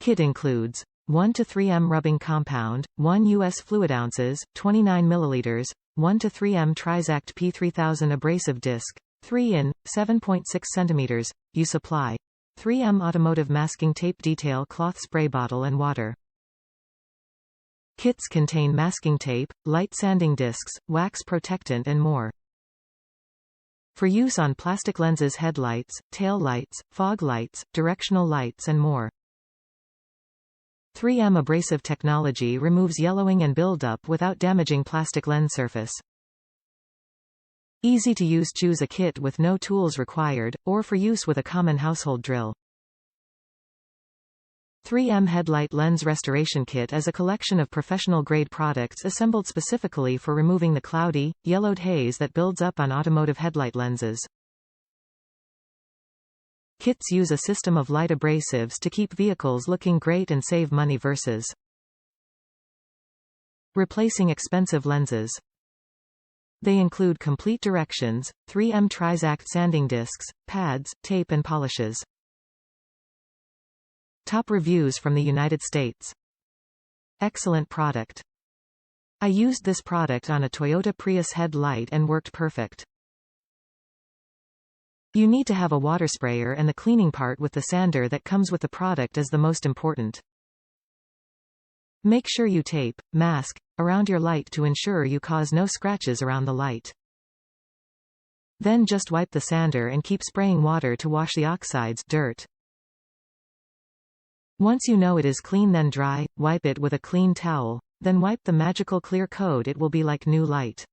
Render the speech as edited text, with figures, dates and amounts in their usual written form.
Kit includes 1 to 3 rubbing compound, 1 US fluid ounces, 29 milliliters, 1 to 3 Trizact P3000 abrasive disc, 3 in, 7.6 centimeters, use apply. 3 Automotive masking tape detail cloth spray bottle and water. Kits contain masking tape, light sanding discs, wax protectant and more. For use on plastic lenses, headlights, tail lights, fog lights, directional lights and more. 3M abrasive technology removes yellowing and buildup without damaging plastic lens surface. Easy to use. Choose a kit with no tools required, or for use with a common household drill. 3M Headlight Lens Restoration Kit is a collection of professional-grade products assembled specifically for removing the cloudy, yellowed haze that builds up on automotive headlight lenses. Kits use a system of light abrasives to keep vehicles looking great and save money versus replacing expensive lenses. They include complete directions, 3M Trizact sanding discs, pads, tape and polishes. Top reviews from the United States. Excellent product. I used this product on a Toyota Prius headlight and worked perfect. You need to have a water sprayer, and the cleaning part with the sander that comes with the product is the most important. Make sure you tape, mask, around your light to ensure you cause no scratches around the light. Then just wipe the sander and keep spraying water to wash the oxides, dirt. Once you know it is clean, then dry, wipe it with a clean towel, then wipe the magical clear coat. It will be like new light.